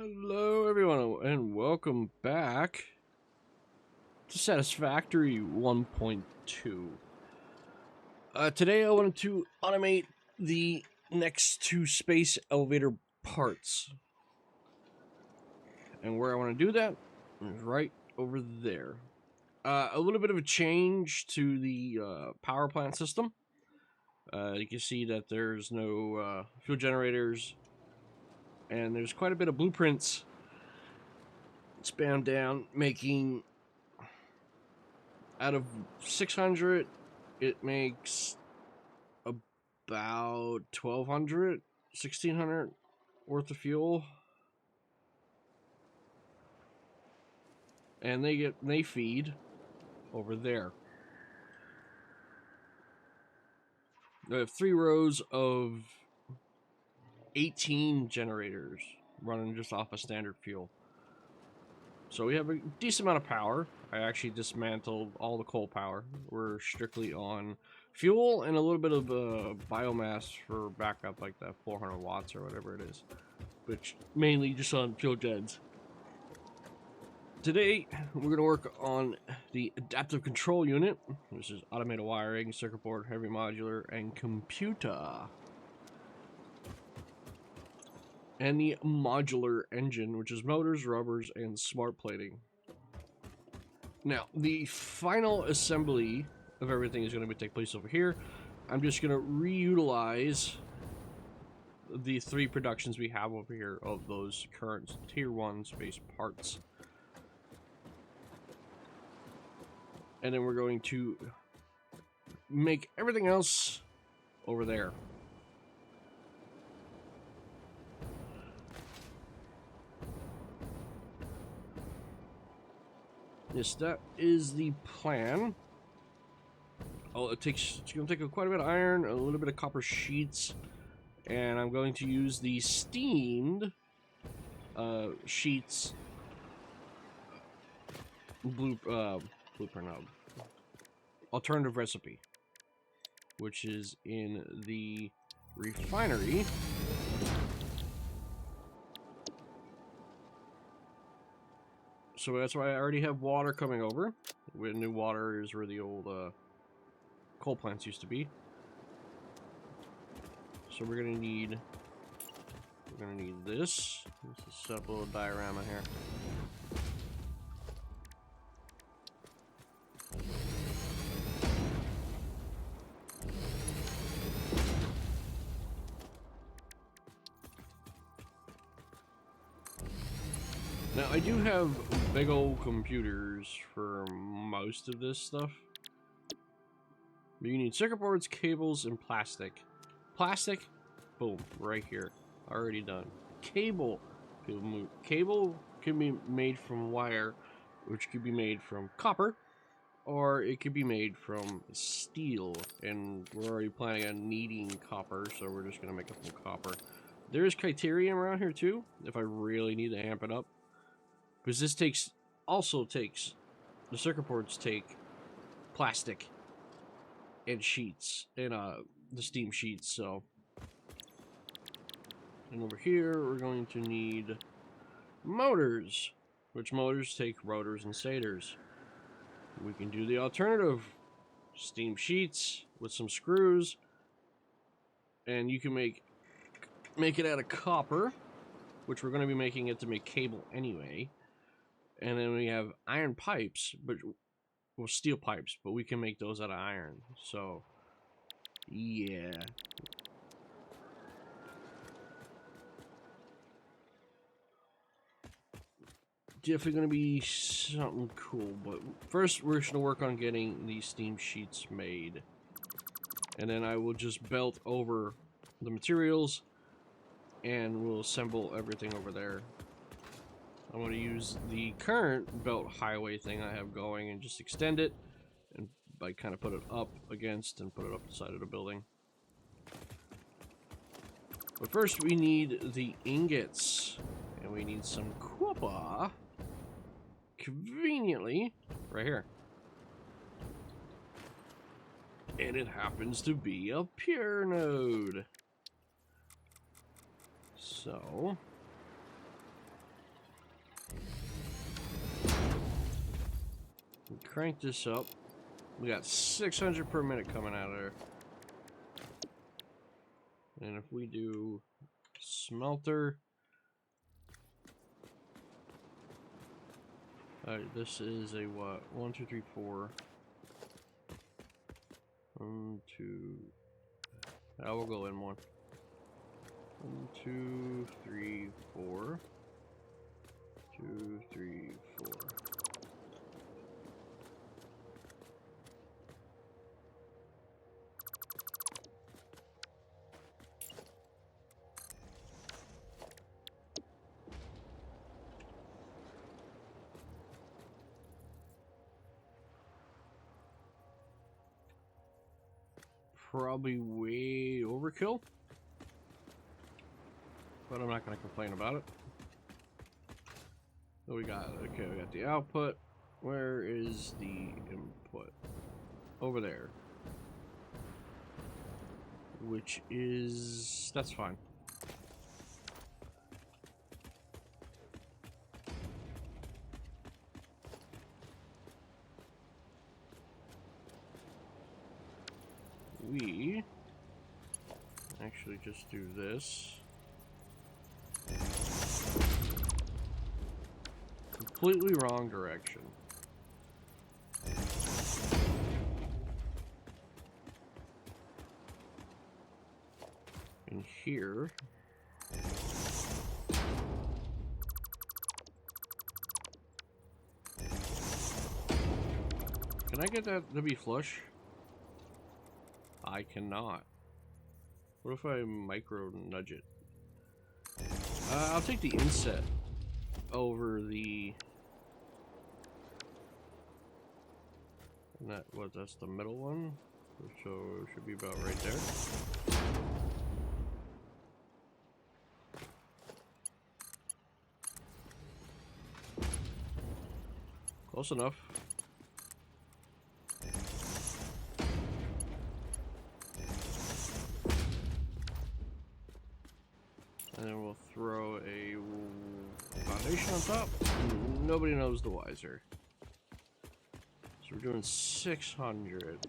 Hello everyone and welcome back to Satisfactory 1.2. Today I wanted to automate the next two space elevator parts. And where I want to do that is right over there. A little bit of a change to the power plant system. You can see that there's no fuel generators, and there's quite a bit of blueprints spammed down, making out of 600 it makes about 1200 1600 worth of fuel, and they feed over there. They have 3 rows of 18 generators running just off of standard fuel. So we have a decent amount of power. I actually dismantled all the coal power. We're strictly on fuel and a little bit of biomass for backup, like that 400 watts or whatever it is, which mainly just on fuel gens. Today we're going to work on the adaptive control unit, which is automated wiring, circuit board, heavy modular, and computer. And the modular engine, which is motors, rubbers, and smart plating. Now, the final assembly of everything is going to take place over here. I'm just going to reutilize the 3 productions we have over here of those current tier 1 space parts. And then we're going to make everything else over there. Yes, that is the plan. Oh, it's going to take quite a bit of iron, a little bit of copper sheets, and I'm going to use the steamed sheets blueprint of alternative recipe, which is in the refinery. So that's why I already have water coming over. Where new water is where the old coal plants used to be. So we're gonna need this. Let's just set up a little diorama here. Now, I do have big old computers for most of this stuff. But you need circuit boards, cables, and plastic. Plastic, boom, right here. Already done. Cable can be made from wire, which could be made from copper, or it could be made from steel. And we're already planning on needing copper, so we're just going to make it from copper. There's criterium around here too, if I really need to amp it up. Because this also takes, the circuit boards take plastic and sheets, and the steam sheets, so. And over here, we're going to need motors, which motors take rotors and stators. We can do the alternative, steam sheets with some screws, and you can make it out of copper, which we're going to be making it to make cable anyway. And then we have iron pipes, well, steel pipes, but we can make those out of iron. So, yeah. Definitely going to be something cool, but first we're going to work on getting these steam sheets made. And then I will just belt over the materials, and we'll assemble everything over there. I'm going to use the current belt highway thing I have going and just extend it, and like kind of put it up against and put it up the side of the building. But first we need the ingots, and we need some copper, conveniently right here. And it happens to be a pure node. So Crank this up. We got 600 per minute coming out of there. And if we do smelter, this is a what? 1, 2, 3, 4. 1, 2. I will go in one. 1, 2, 3, 4. 2, 3, 4. Probably way overkill, but I'm not going to complain about it. So we got, okay, we got the output. Where is the input? Over there. Which is, that's fine. We actually just do this. Completely wrong direction. And here, can I get that to be flush? I cannot. What if I micro nudge it? I'll take the inset over the. And that what? That's the middle one. So it should be about right there. Close enough. And then we'll throw a foundation on top. Nobody knows the wiser. So we're doing 600.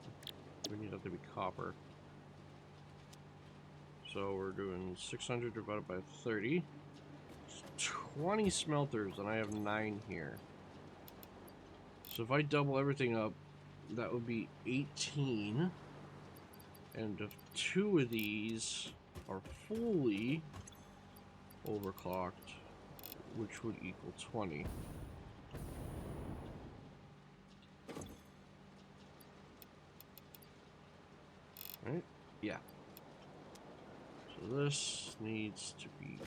We need that to be copper. So we're doing 600 divided by 30. It's 20 smelters, and I have 9 here. So if I double everything up, that would be 18. And if 2 of these are fully overclocked, which would equal 20. Right? Yeah. So this needs to be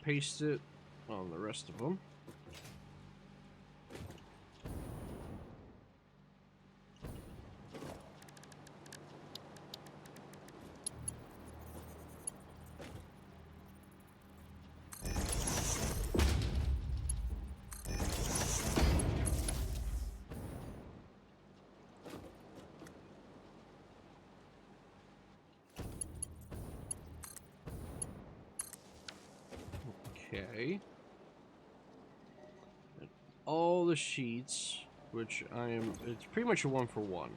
pasted on the rest of them. Okay. And all the sheets, which I am, it's pretty much a 1-for-1.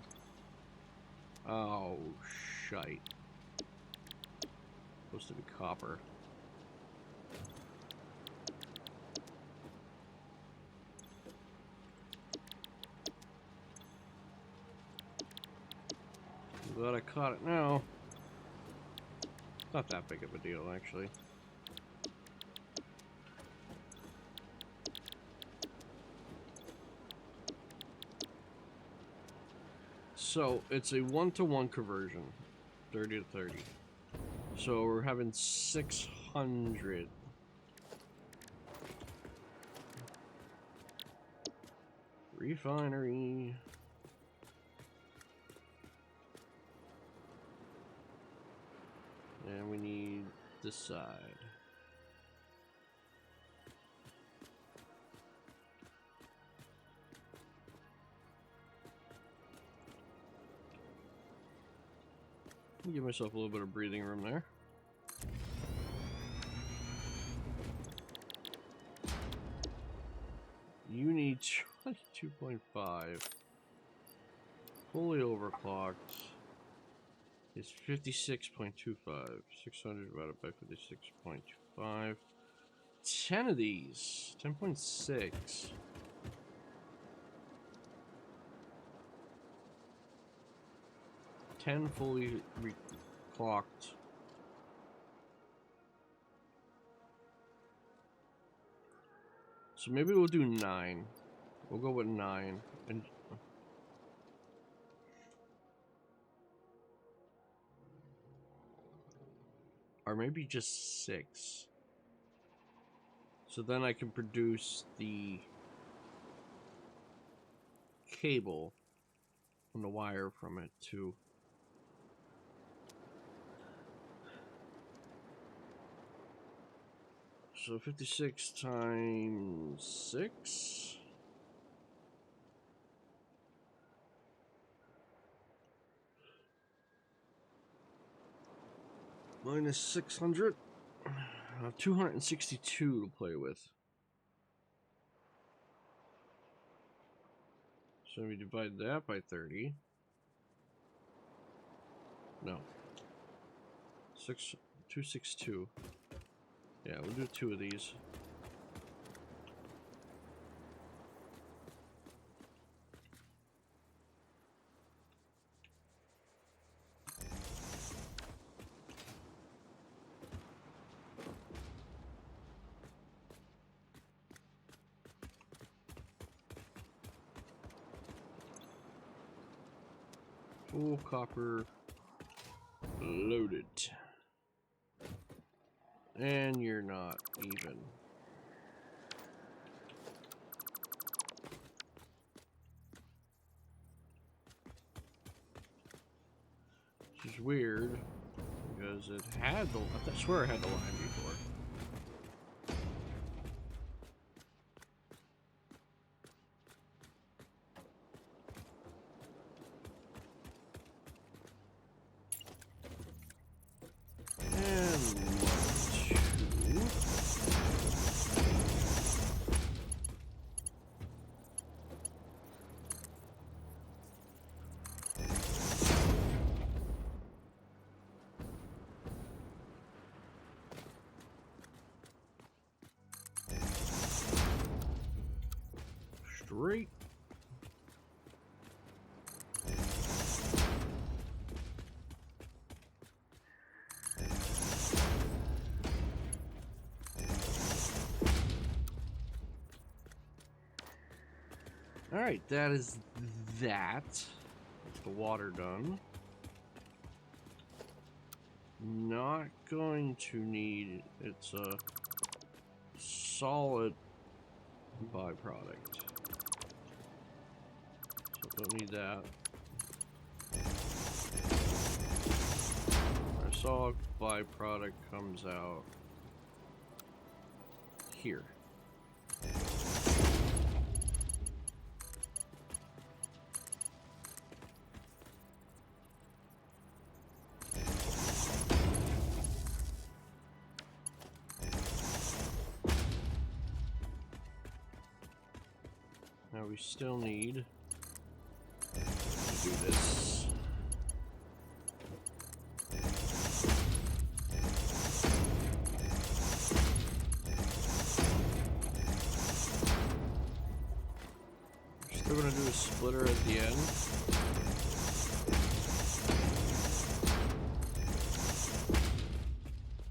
Oh, shite. Supposed to be copper. I'm glad I caught it now. Not that big of a deal, actually. So it's a 1-to-1 conversion, 30 to 30. So we're having 600. Refinery. And we need this side. Give myself a little bit of breathing room there. You need 22.5. fully overclocked is 56.25. 600 divided by 56.25. 10 of these. 10.6. Ten fully clocked. So maybe we'll do 9. We'll go with 9. And or maybe just 6. So then I can produce the cable and the wire from it too. So 56 times 6. Minus 600. I have 262 to play with. So we divide that by 30. No. 262. Yeah, we'll do 2 of these. Full copper loaded. And you're not even. Which is weird because it had the. I swear I had the line before. Straight. Alright, that is that. That's the water done. Not going to need, it's a solid byproduct. So don't need that. Our solid byproduct comes out here. Now we still need to do this. We're still gonna do a splitter at the end.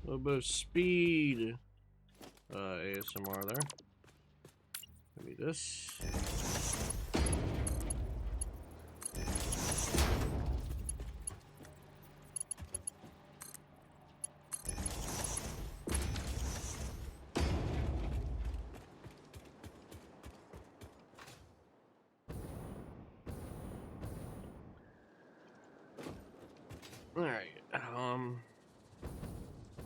A little bit of speed ASMR there. Maybe this. All right.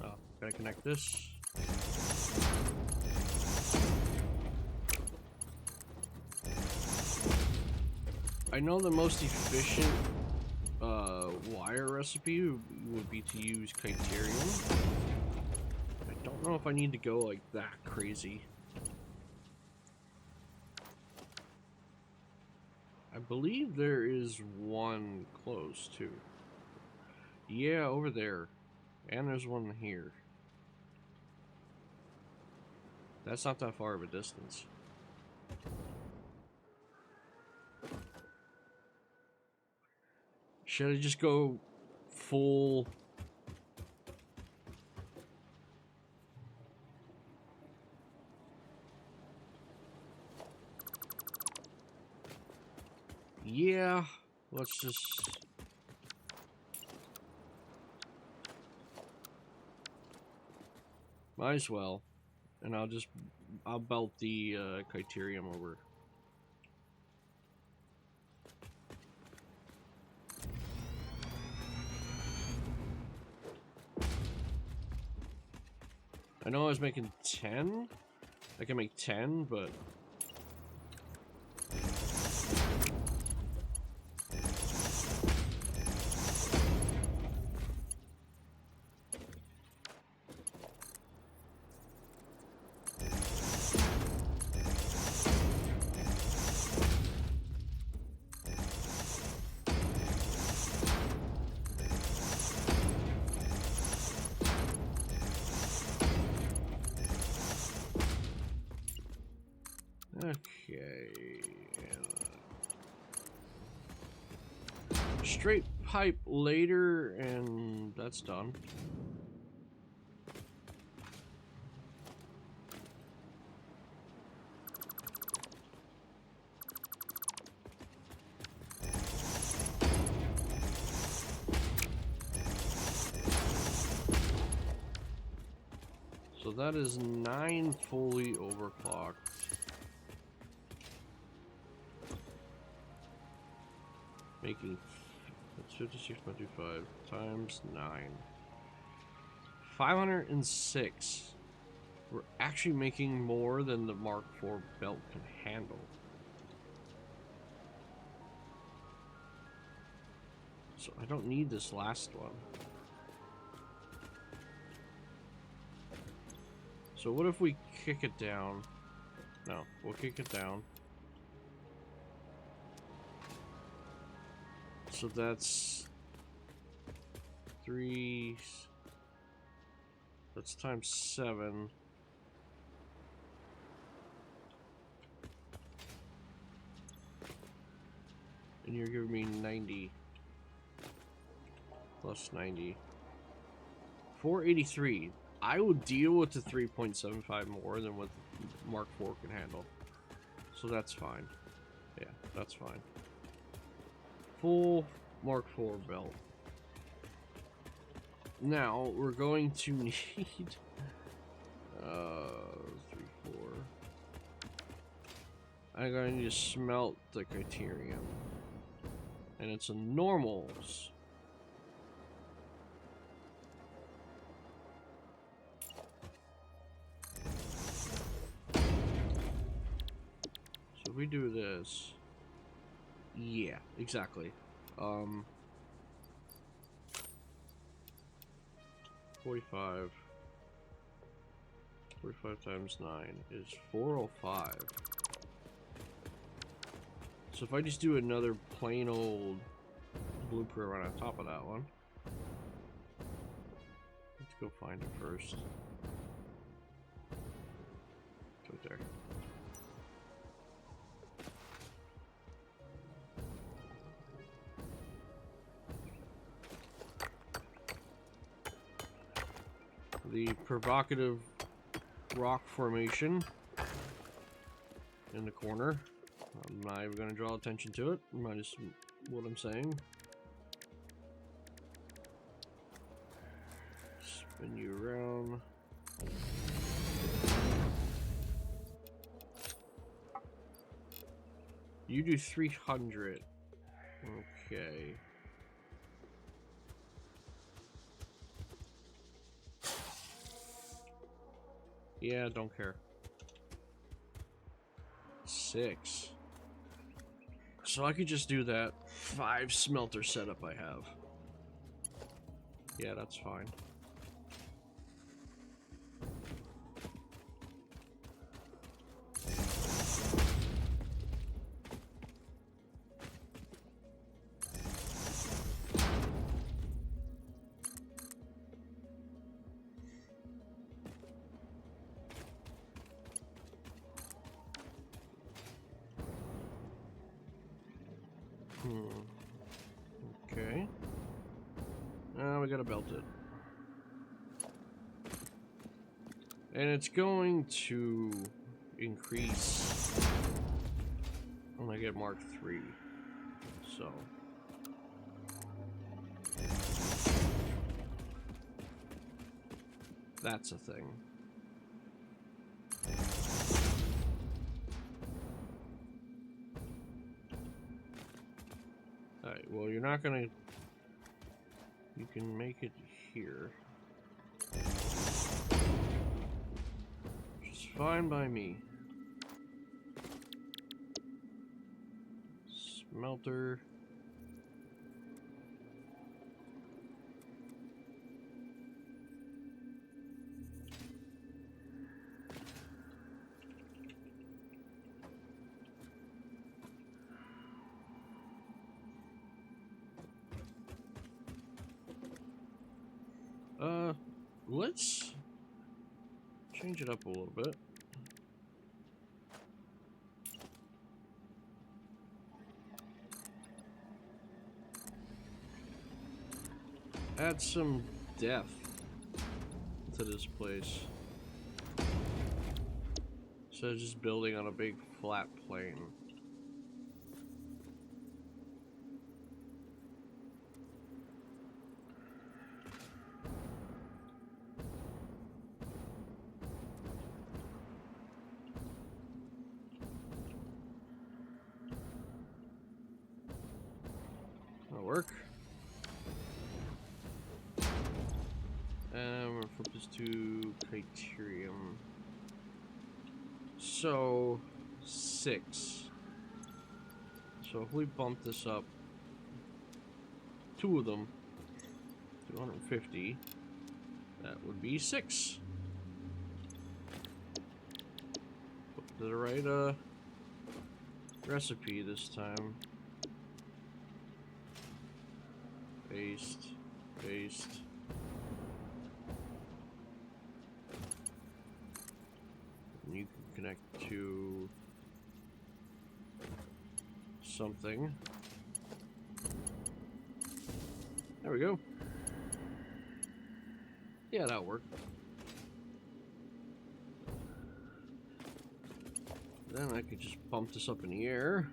Oh, gotta connect this. I know the most efficient wire recipe would be to use Criterium. I don't know if I need to go like that crazy. I believe there is one close too. Yeah, over there. And there's one here. That's not that far of a distance. Should I just go full? Yeah, let's just... Might as well. And I'll belt the criterium over. I know I was making 10. I can make 10, but... Okay. Straight pipe later, and that's done. So that is 9 fully overclocked. Making, that's 56.25 times 9. 506. We're actually making more than the Mark IV belt can handle. So I don't need this last one. So what if we kick it down? No, we'll kick it down. So that's 3. That's times 7. And you're giving me 90. Plus 90. 483. I will deal with the 3.75 more than what Mark IV can handle. So that's fine. Yeah, that's fine. Full Mark IV belt. Now, we're going to need... 3, 4... I'm going to need to smelt the criterium. And it's a normals. So if we do this... Yeah, exactly. 45 times 9 is 405. So if I just do another plain old blueprint right on top of that one. Let's go find it first. It's right there. The provocative rock formation in the corner. I'm not even going to draw attention to it. Minus what I'm saying. Spin you around. You do 300. Okay. Yeah, don't care. 6. So I could just do that 5 smelter setup I have. Yeah, that's fine. Okay. Now we gotta belt it. And it's going to increase when I get Mark 3. So. That's a thing. Alright, well, you're not gonna... You can make it here. Which is fine by me. Smelter. Let's change it up a little bit. Add some depth to this place. Instead of just building on a big flat plane. That'll work. And we'll flip this to criterium. So 6. So if we bump this up, 2 of them, 250, that would be 6. Put the right recipe this time. Paste, paste. And you can connect to something. There we go. Yeah, that'll work. Then I could just bump this up in the air.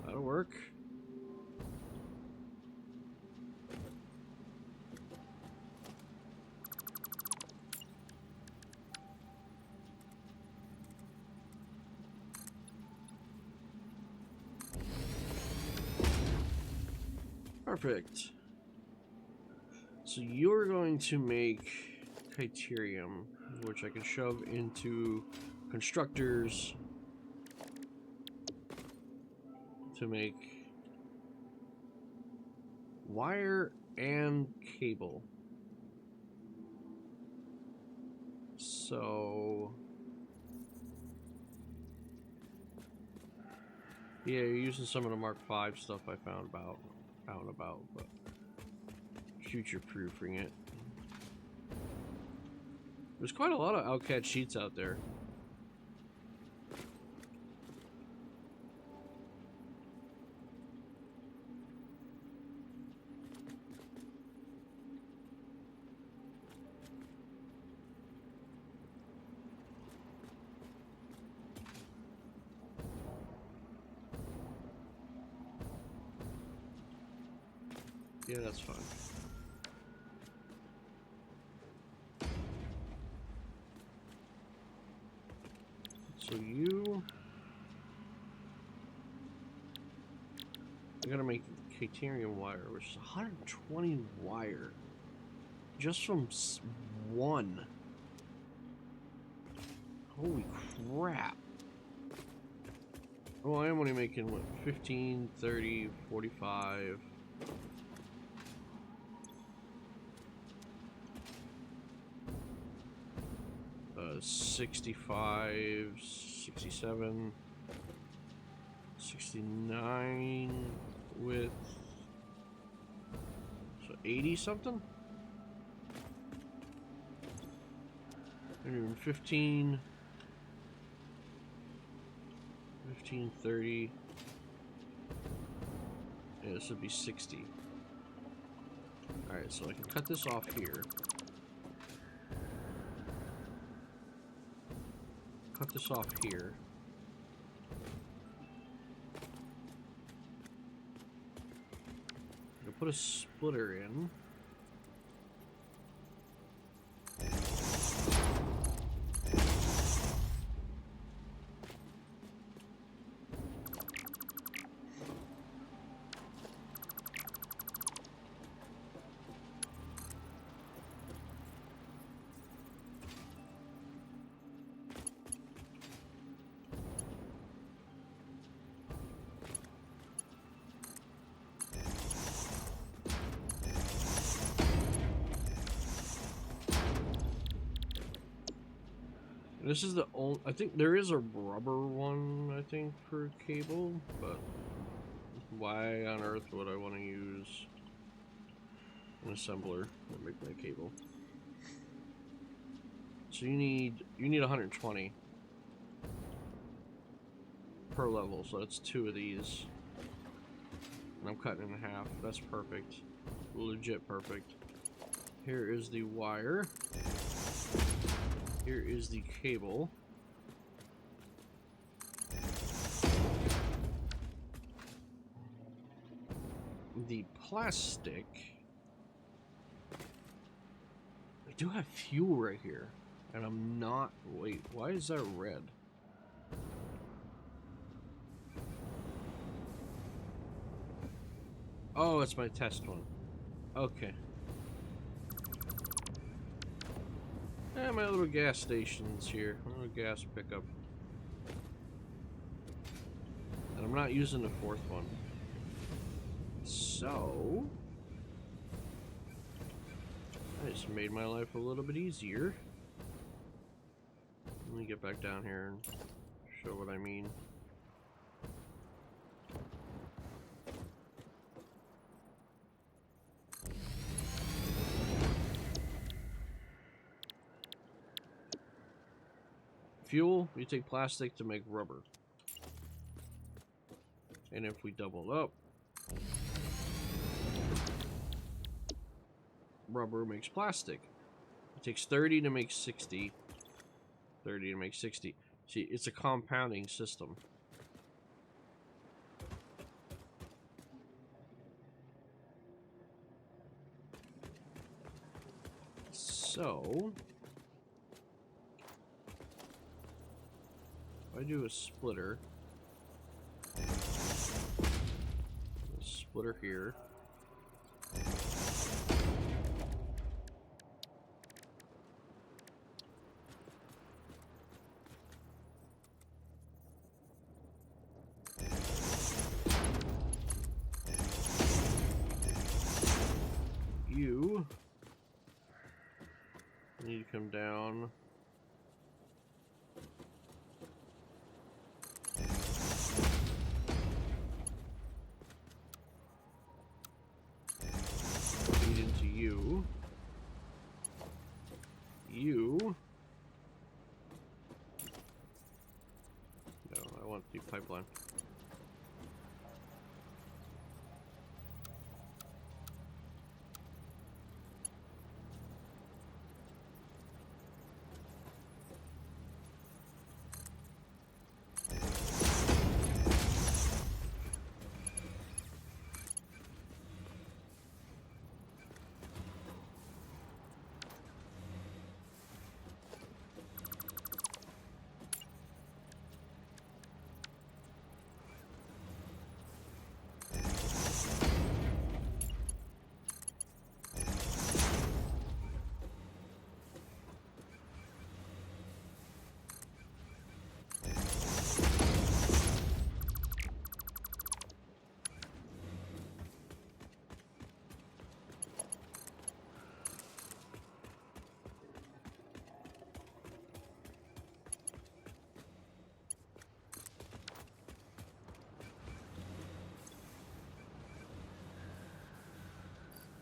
That'll work. Perfect. So you're going to make criterium, which I can shove into constructors to make wire and cable. So yeah, you're using some of the Mark 5 stuff I found out and about, but future-proofing it. There's quite a lot of Outcat sheets out there. Yeah, that's fine. So you... I gotta make Caterium wire, which is 120 wire. Just from one. Holy crap. Oh, I am only making, what, 15, 30, 45... 65, 67, 69 with, so 80 something? 115, 15, 30. Yeah, this would be 60. Alright, so I can cut this off here. Cut this off here. I'm gonna put a splitter in. This is the only, I think there is a rubber one, I think, for cable, but why on earth would I want to use an assembler to make my cable? So you need 120 per level, so that's 2 of these. And I'm cutting in half. That's perfect. Legit perfect. Here is the wire. Here is the cable. The plastic. I do have fuel right here. And I'm not... Wait, why is that red? Oh, it's my test one. Okay. And my little gas station's here. My little gas pickup. And I'm not using the 4th one. So... I just made my life a little bit easier. Let me get back down here and show what I mean. Fuel, you take plastic to make rubber. And if we double up, rubber makes plastic. It takes 30 to make 60. 30 to make 60. See, it's a compounding system. So, if I do a splitter, here. You need to come down. Feed into you. You. No, I want the pipeline.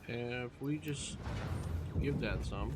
And if we just give that some,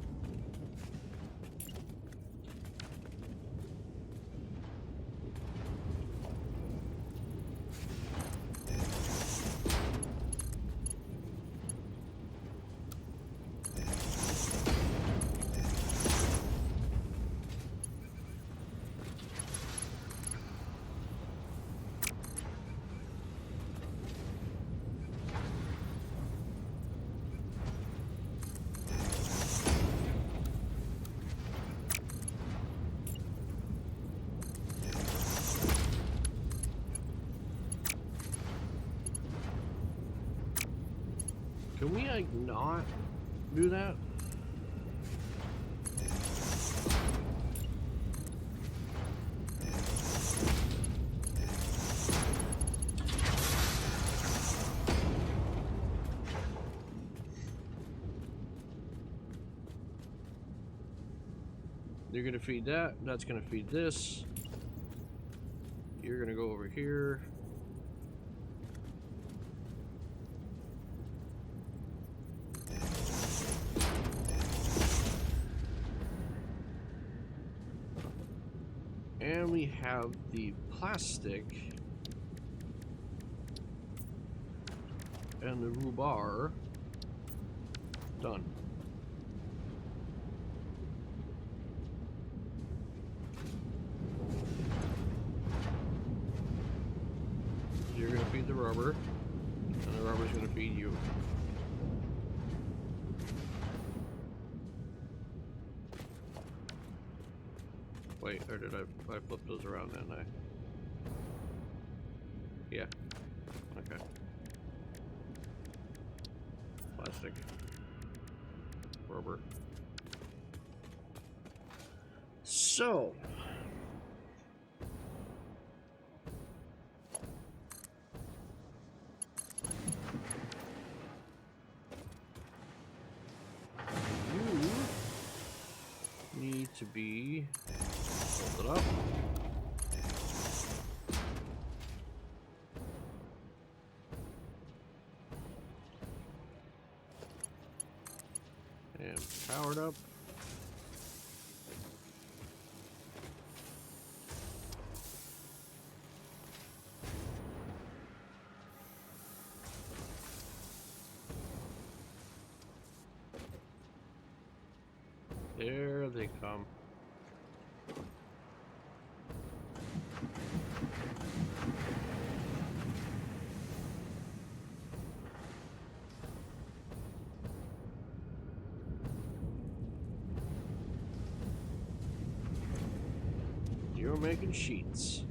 Can we, like, not do that? You're gonna feed that, that's gonna feed this. You're gonna go over here. And we have the plastic and the rhubarb done. You're gonna feed the rubber, and the rubber's gonna feed you. Wait, or did I flip those around, didn't I? Yeah. Okay. Plastic. Rubber. So. You need to be. Hold it up. And powered up. There they come. You're making sheets.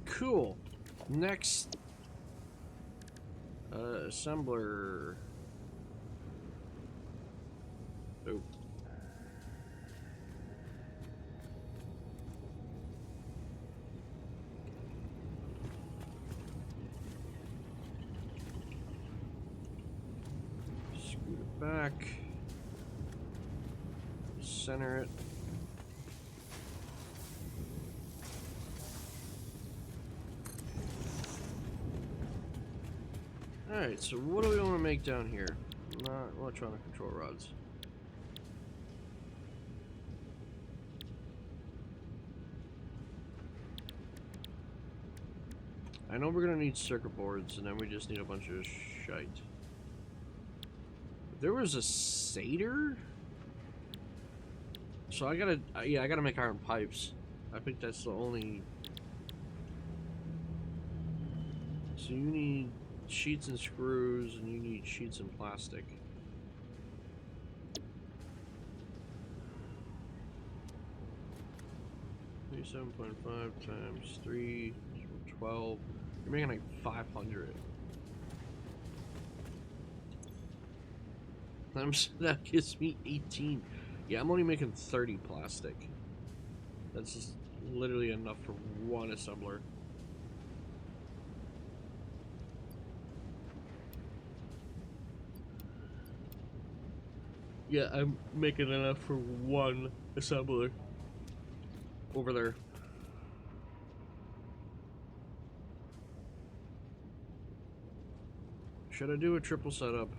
Cool. Next. Assembler. Oh. Scoot it back. Center it. Alright, so what do we want to make down here? Not electronic control rods. I know we're gonna need circuit boards, and then we just need a bunch of shite. There was a satyr? So I gotta, yeah, I gotta make iron pipes. I think that's the only... So you need sheets and screws, and you need sheets and plastic. $37.5 times 3, 12. You're making like 500. That gives me 18. Yeah, I'm only making 30 plastic. That's just literally enough for one assembler. Yeah, I'm making enough for one assembler. Over there. Should I do a triple setup?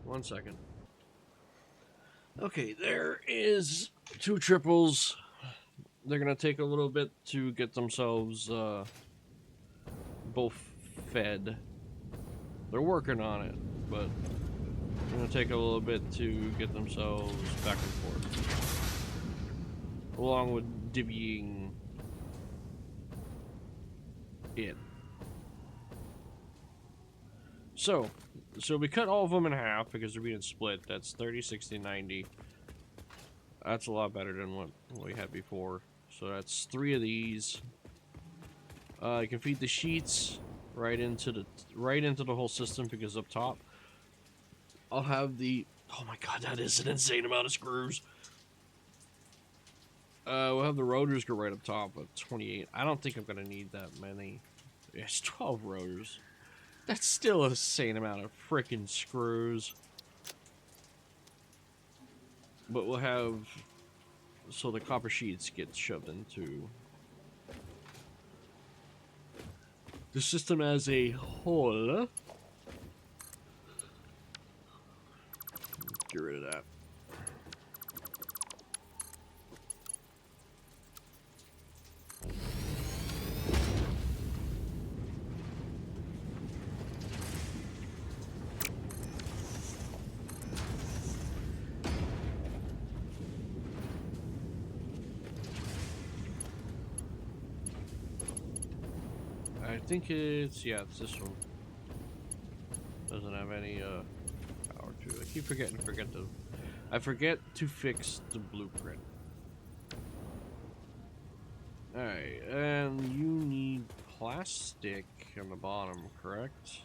One second. Okay, there is 2 triples. They're gonna take a little bit to get themselves both fed. They're working on it, but it's gonna take a little bit to get themselves back and forth. Along with divvying in. So we cut all of them in half because they're being split. That's 30, 60, 90. That's a lot better than what we had before. So that's 3 of these. You can feed the sheets right into the whole system, because up top I'll have the, oh my god, that is an insane amount of screws. We'll have the rotors go right up top with 28. I don't think I'm gonna need that many. It's 12 rotors. That's still an insane amount of freaking screws. But we'll have, so the copper sheets get shoved into the system as a whole. Get rid of that. I think it's, yeah, it's this one. Doesn't have any power to it. I keep forgetting I forget to fix the blueprint. Alright, and you need plastic on the bottom, correct?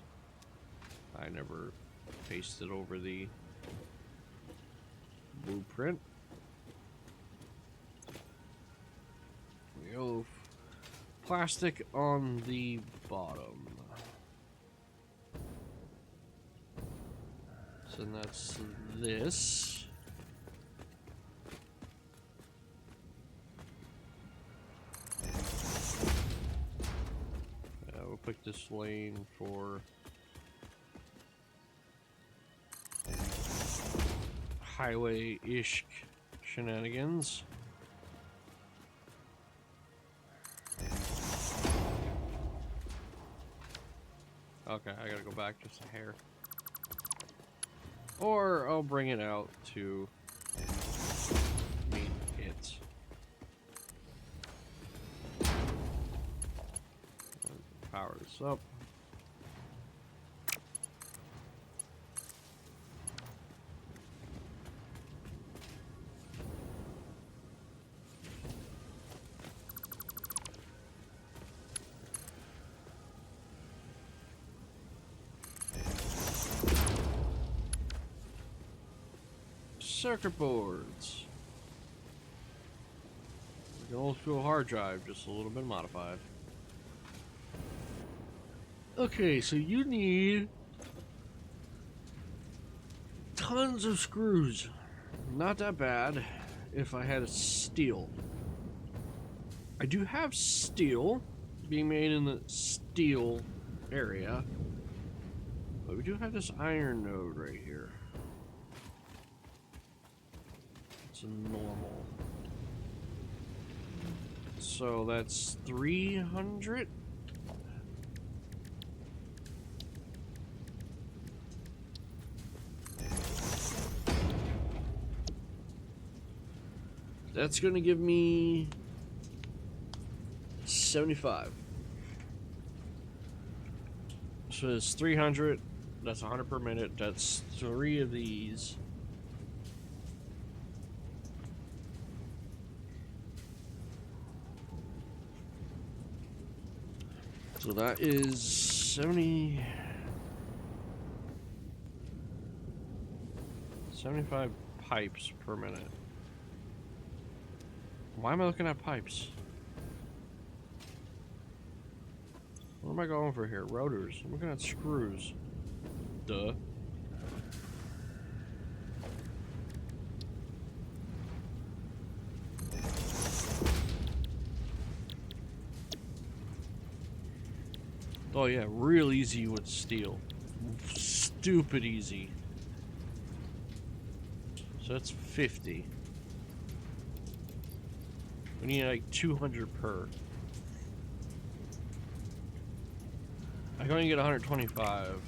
I never pasted over the blueprint. We go plastic on the bottom. So that's this. We'll pick this lane for highway-ish shenanigans. Okay, I gotta go back just a hair. Or I'll bring it out to meet it. Power this up. Circuit boards. Like an old school hard drive, just a little bit modified. Okay, so you need tons of screws. Not that bad if I had a steel. I do have steel being made in the steel area, but we do have this iron node right here. It's a normal. So that's 300. That's gonna give me 75. So it's 300. That's 100 per minute. That's 3 of these. So that is 75 pipes per minute. Why am I looking at pipes? What am I going for here? Rotors. I'm looking at screws. Duh. Oh yeah, real easy with steel. Stupid easy. So that's 50. We need like 200 per. I can only get 125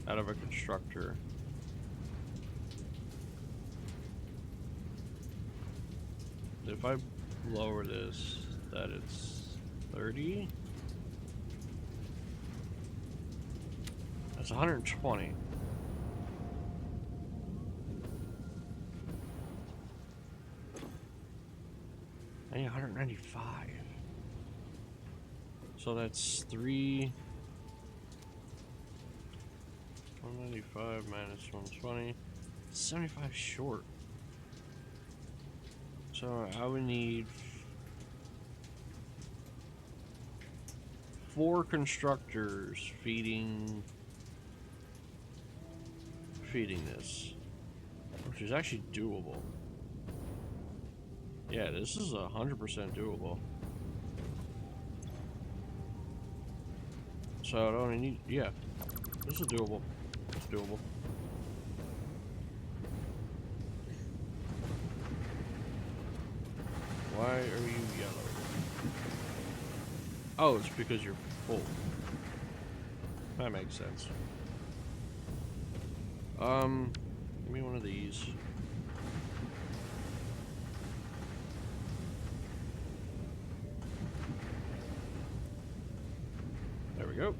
out of a constructor. If I lower this, that it's 30. That's 120. need 195. So that's 3. 195 minus 120. 75 short. So I would need 4 constructors feeding this, which is actually doable. Yeah, this is 100% doable. So I don't need, yeah, this is doable. It's doable. Why are you yellow? Oh, it's because you're full. That makes sense. Give me one of these. There we go.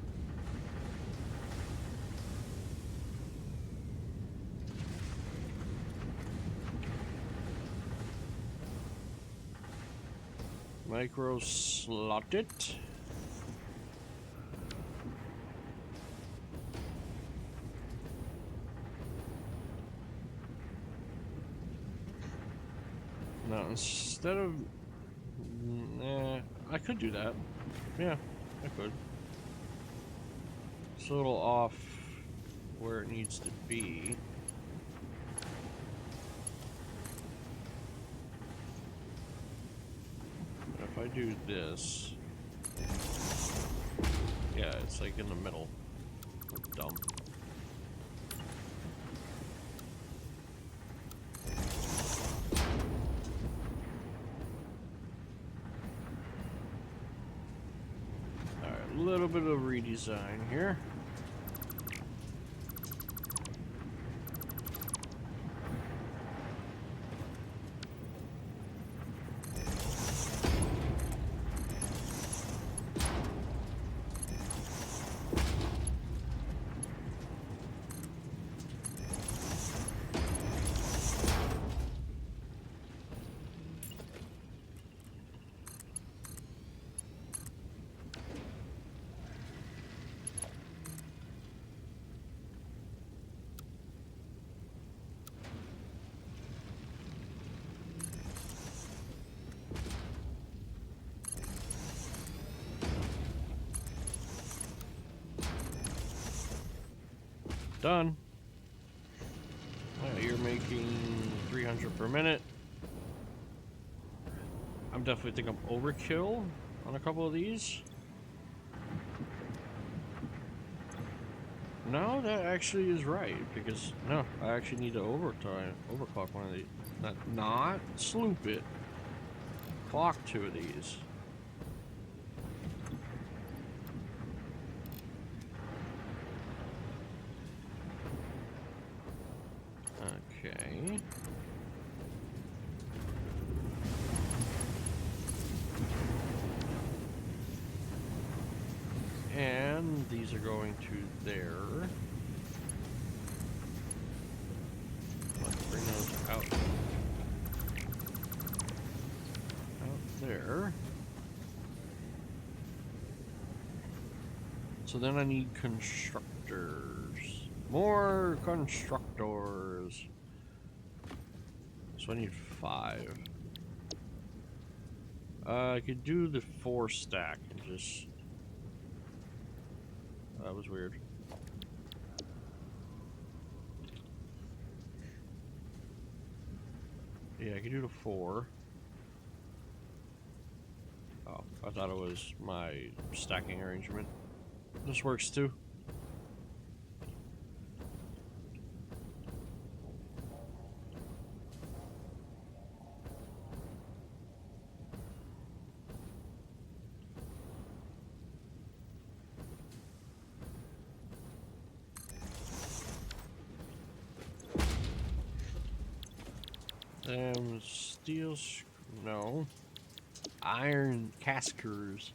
Micro slot it. Now instead of, I could do that. Yeah, I could. It's a little off where it needs to be. If I do this, yeah, it's like in the middle. That's dumb. Alright, a little bit of redesign here. Done. You're making 300 per minute. I'm definitely think I'm overkill on a couple of these. No, that actually is right, because no, I actually need to overclock one of these. Not sloop it. Clock 2 of these. Okay. And these are going to there. Let's bring those out. Out there. So then I need constructors. More constructors. So I need 5. I could do the 4 stack and just... That was weird. Yeah, I could do the 4. Oh, I thought it was my stacking arrangement. This works too. Steel, no. Iron caskers.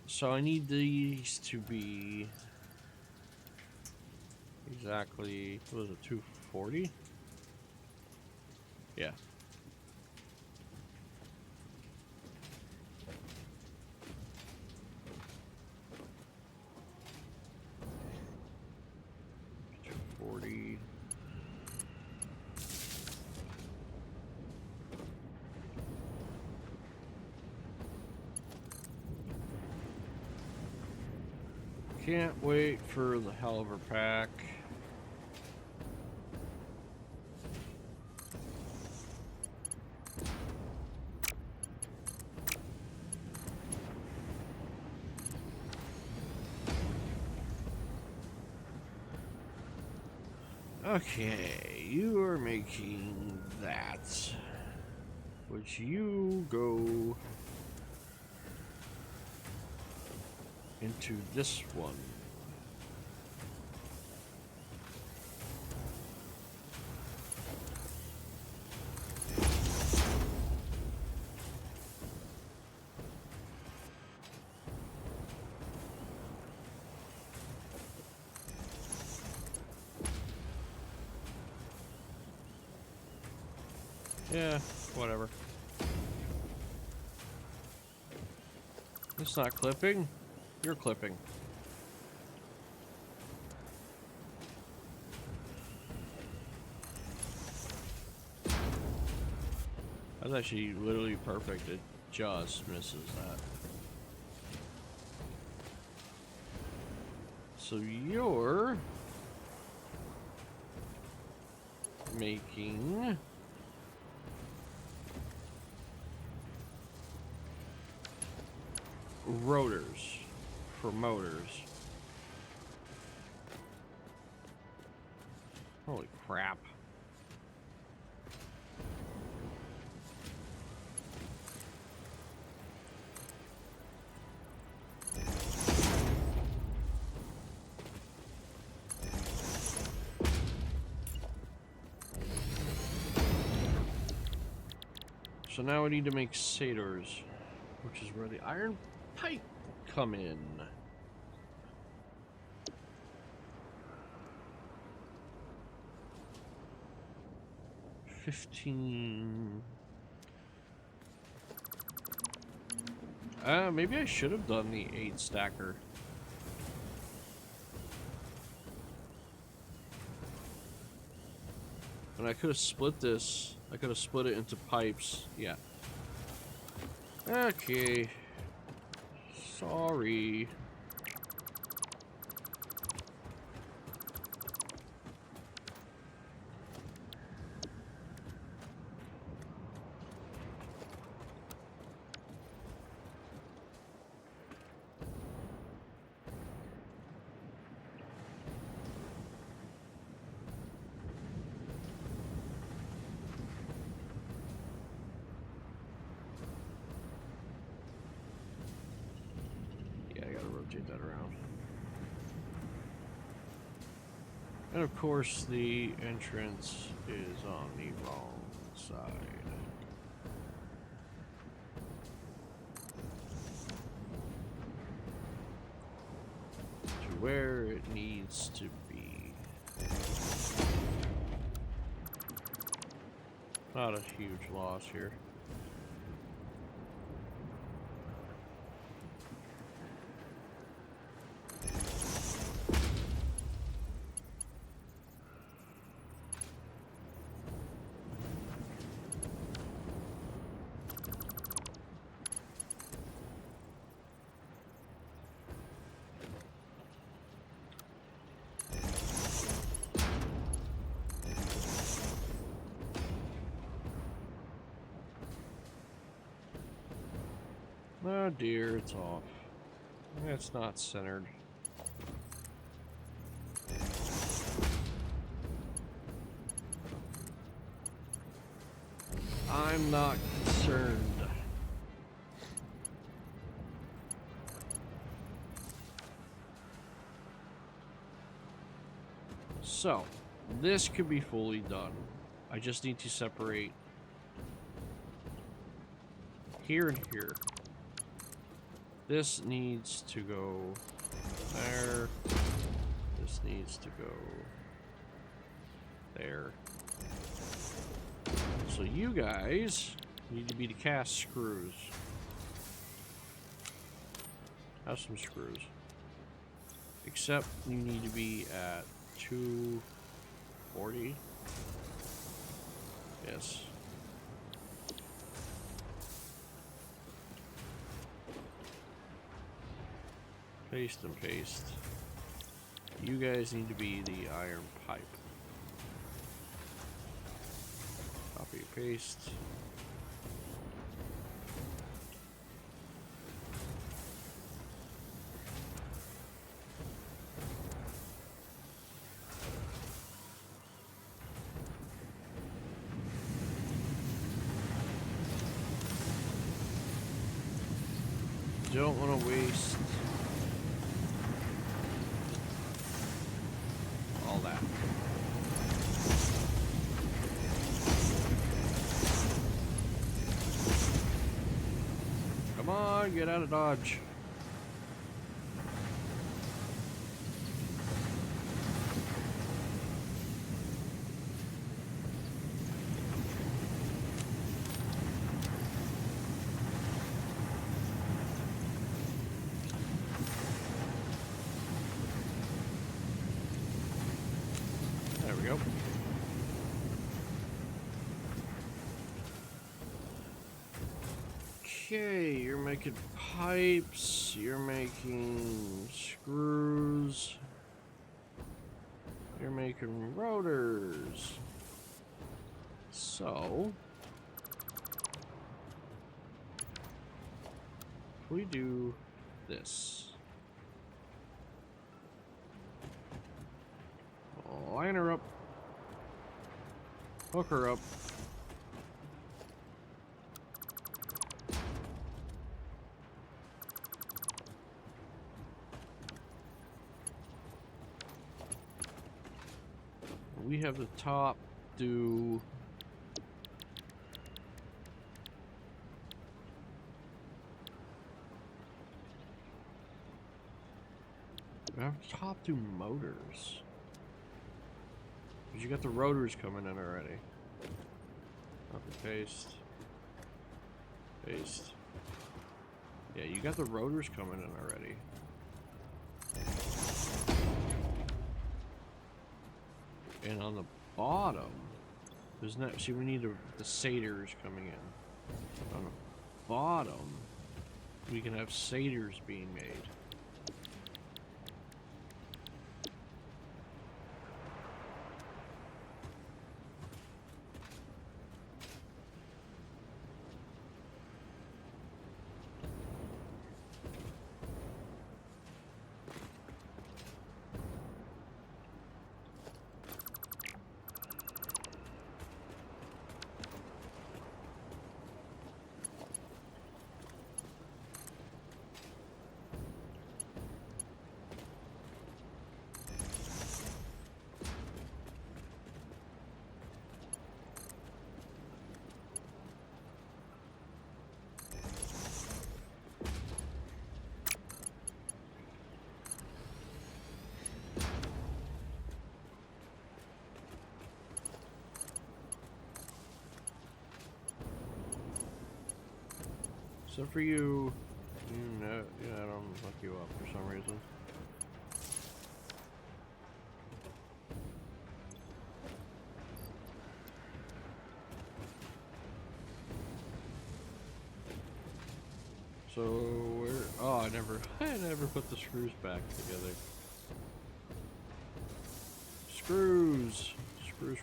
So I need these to be exactly, what was it, 240? Yeah. Can't wait for the Helver pack. Okay, you are making that. Which you go into this one. Yeah, whatever. It's not clipping. You're clipping. That's actually literally perfect. It just misses that. So you're making rotors for motors. Holy crap. So now we need to make satyrs, which is where the iron pipe come in. Maybe I should have done the 8 stacker. And I could have split this. I could have split it into pipes. Yeah. Okay. Sorry. Rotate that around. And of course the entrance is on the wrong side. To where it needs to be. Not a huge loss here. Oh dear, it's off. It's not centered. I'm not concerned. So, this could be fully done. I just need to separate here and here. This needs to go there. This needs to go there. So you guys need to be the cast screws. Have some screws. Except you need to be at 240. Yes. Paste and paste. You guys need to be the iron pipe. Copy, paste. Don't want to waste all that. Come on, get out of Dodge. There we go. Okay, you're making pipes, you're making screws, you're making rotors. So, if we do this. Line her up. Hook her up. We have the top do. We have top do motors. Because you got the rotors coming in already. Copy, paste. Paste. Yeah, you got the rotors coming in already. And on the bottom, there's not. See, we need the satyrs coming in. On the bottom, we can have satyrs being made. So for you, you know, I don't look you up for some reason. So where? Oh, I never put the screws back together. Screws, screws.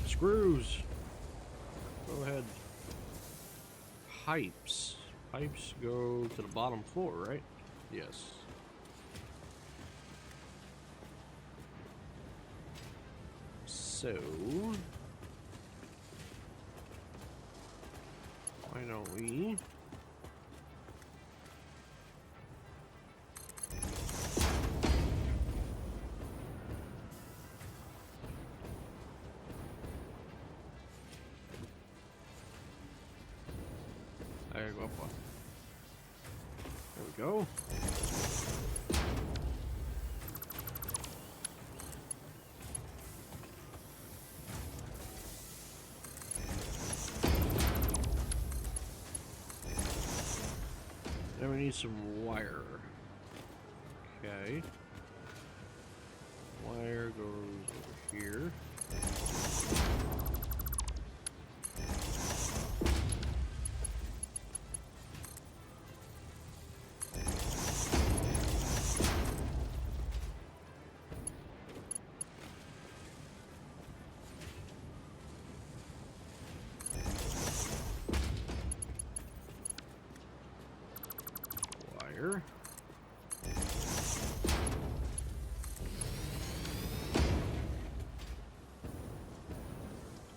Screws. Go ahead. Pipes. Pipes go to the bottom floor, right? Yes. So why don't we I gotta go up one. There we go. need some wire. Okay. Wire goes over here. Wire.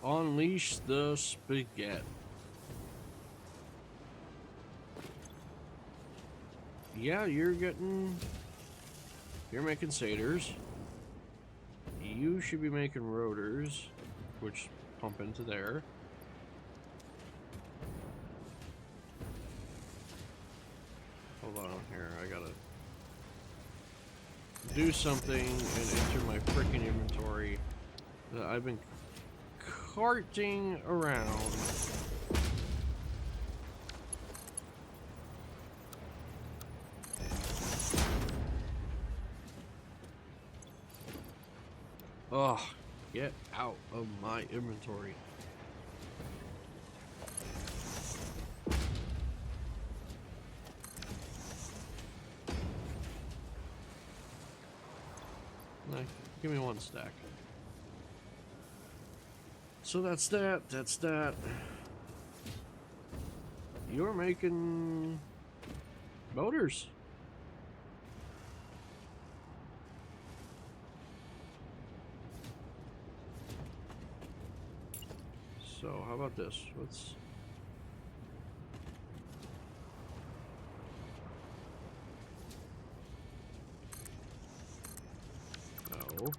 Unleash the spaghetti. Yeah, you're making satyrs. You should be making rotors, which pump into there. Hold on here, I gotta do something and enter my freaking inventory that I've been carting around. Oh, get out of my inventory. Give me one stack. So that's that. You're making motors. So how about this? Let's no.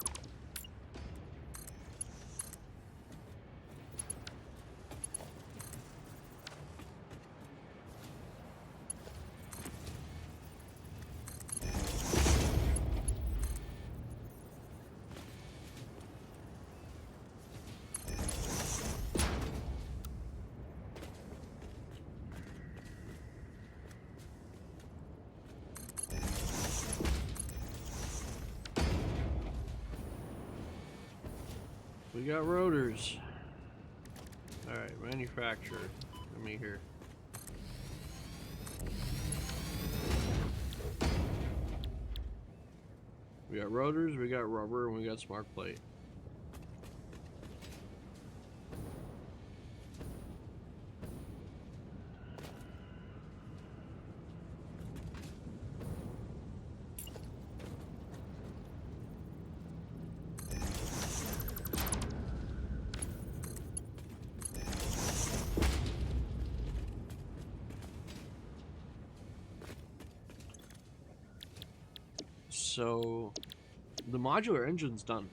We got rotors. Alright, manufacturer. Let me hear. We got rotors, we got rubber, and we got smart plate. So, the modular engine's done.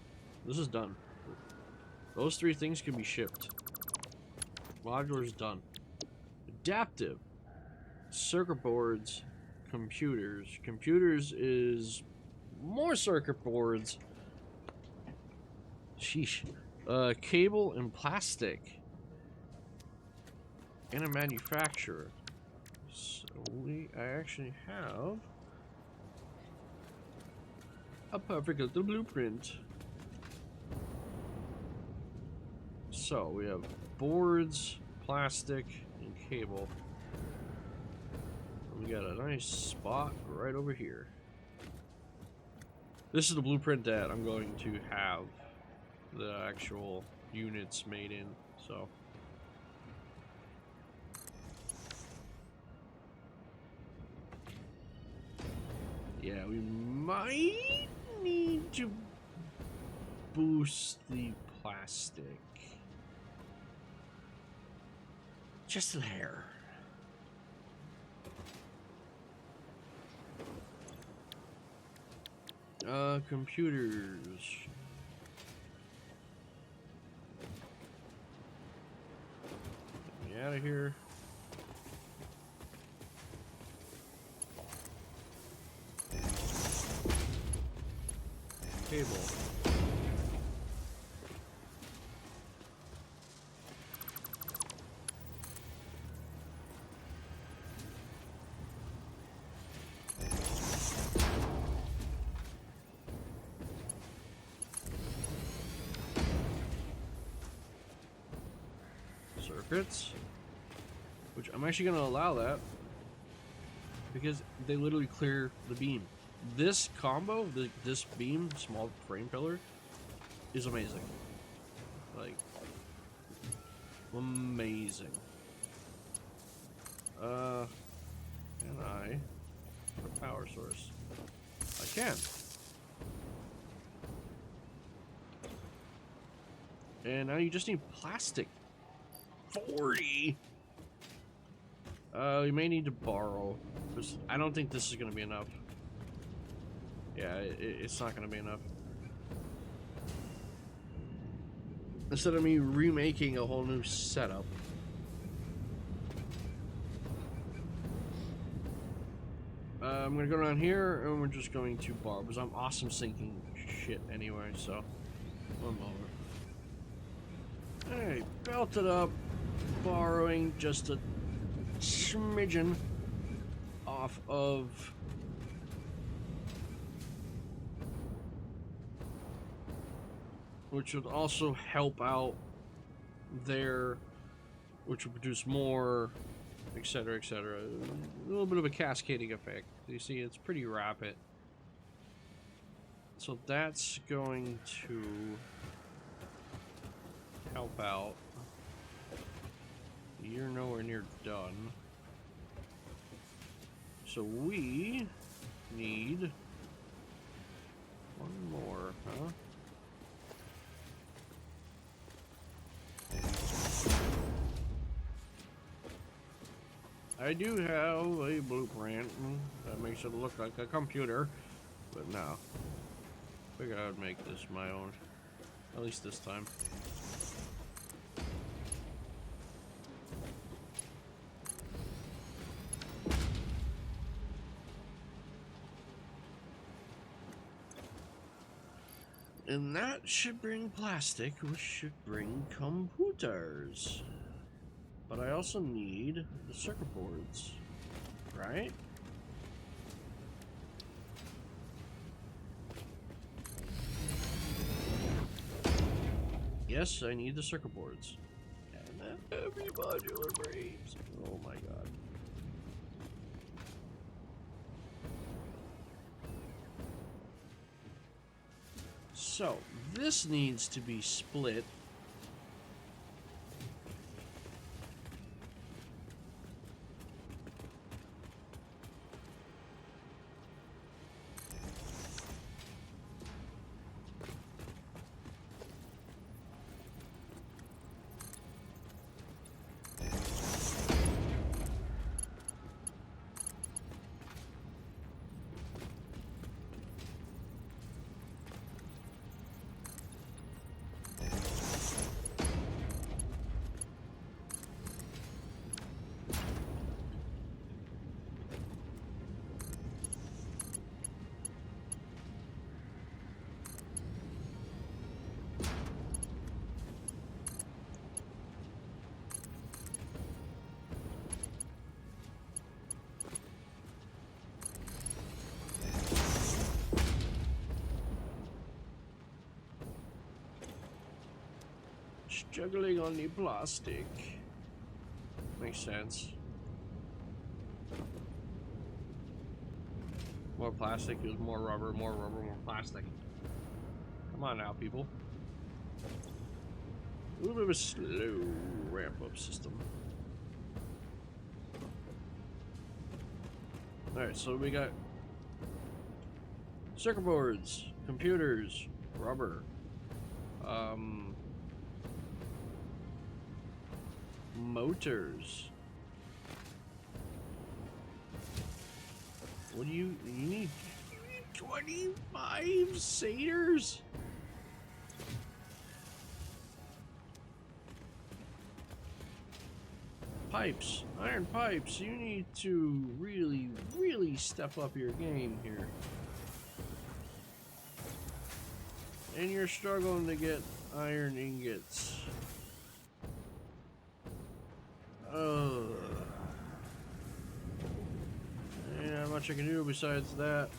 This is done. Those three things can be shipped. Modular's done. Adaptive. Circuit boards. Computers. Computers is more circuit boards. Sheesh. Cable and plastic. And a manufacturer. So I actually have a perfect little blueprint. So we have boards, plastic, and cable. And we got a nice spot right over here. This is the blueprint that I'm going to have the actual units made in. So yeah, we might need to boost the plastic. Just a hair. Computers. Get me out of here. Cable. circuits, which I'm actually going to allow that because they literally clear the beam. This combo, this beam, small frame pillar, is amazing. Like, amazing. Can I put a power source? I can. And now you just need plastic. 40. You may need to borrow, because I don't think this is going to be enough. Yeah, it's not going to be enough. Instead of me remaking a whole new setup. I'm going to go down here, and we're just going to borrow, because I'm awesome sinking shit anyway, so... One moment. Alright, belt it up. Borrowing just a smidgen off of... which would also help out there, which would produce more, etc., etc. A little bit of a cascading effect. You see, it's pretty rapid. So that's going to help out. You're nowhere near done. So we need one more, huh? I do have a blueprint that makes it look like a computer, but no. Figured I would make this my own, at least this time. And that should bring plastic, which should bring computers. But I also need the circuit boards, right? Yes, I need the circuit boards. And then every modular frames. Oh my god. So, this needs to be split. Juggling on the plastic. Makes sense. More plastic is more rubber, more plastic. Come on now, people. A little bit of a slow ramp-up system. Alright, so we got circuit boards, computers, rubber, motors. What do you need? 25 satyrs? Pipes, iron pipes. You need to really step up your game here. And you're struggling to get iron ingots. Yeah, not much I can do besides that.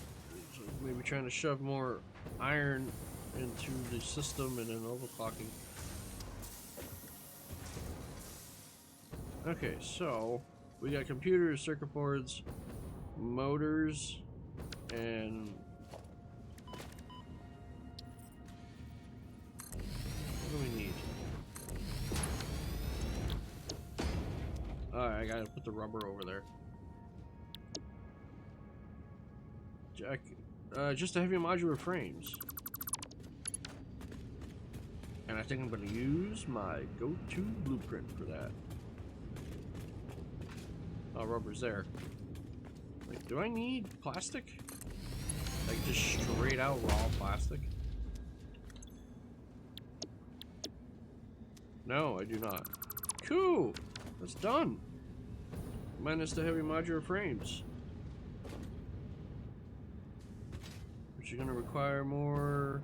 So maybe trying to shove more iron into the system and then overclocking. Okay, so we got computers, circuit boards, motors, and what do we need? Alright, I gotta put the rubber over there. Jack, just the heavy modular frames. And I think I'm gonna use my go-to blueprint for that. Oh, rubber's there. Like, do I need plastic? Like, just straight out raw plastic? No, I do not. Cool! That's done! Minus the heavy modular frames. Which are gonna require more...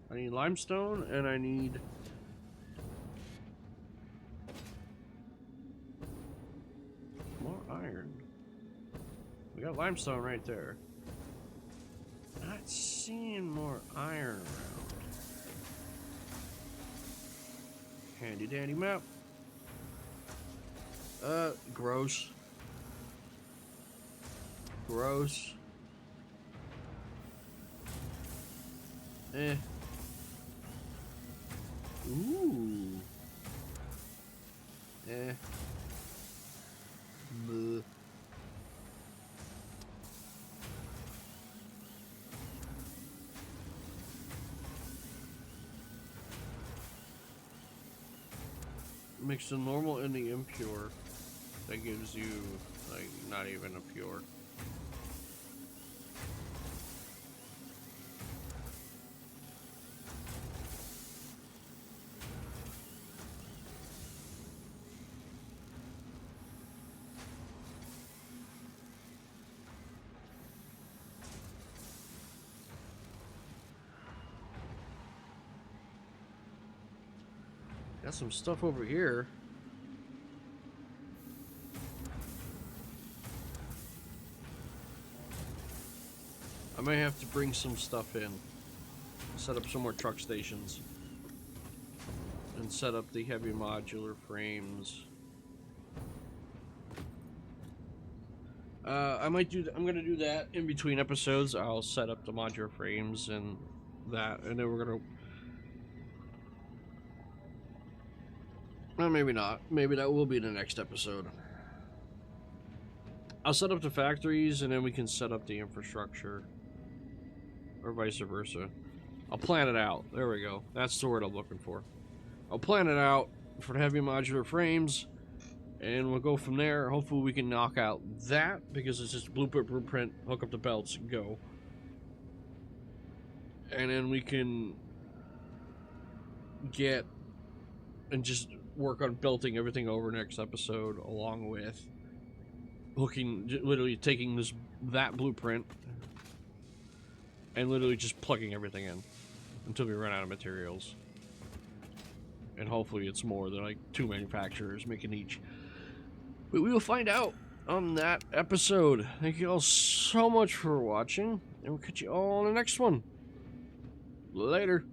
I need limestone, and I need... more iron. We got limestone right there. Not seeing more iron around. Handy dandy map. Gross. Gross. Eh. Ooh. Eh. Bleh. Mix the normal and the impure. That gives you, like, not even a pure. Got some stuff over here. I may have to bring some stuff in. Set up some more truck stations. And set up the heavy modular frames. I'm gonna do that in between episodes. I'll set up the modular frames and that, and then we're gonna... Well, maybe not. Maybe that will be the next episode. I'll set up the factories, and then we can set up the infrastructure. Or vice versa. I'll plan it out. There we go. That's the word I'm looking for. I'll plan it out for the heavy modular frames, and we'll go from there. Hopefully we can knock out that, because it's just blueprint, hook up the belts, go. And then we can get and just work on belting everything over next episode, along with literally taking that blueprint and literally just plugging everything in until we run out of materials. And hopefully it's more than like 2 manufacturers making each. But we will find out on that episode. Thank you all so much for watching, and we'll catch you all on the next one. Later.